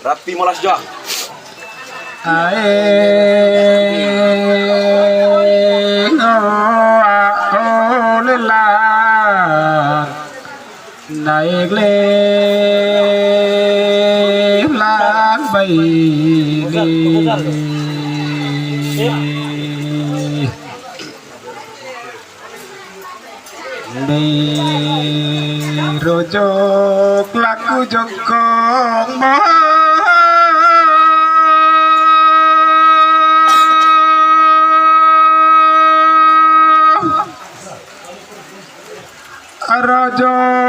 Rapi molas jo. Naik lang bay ni rojok laku jongkong rojo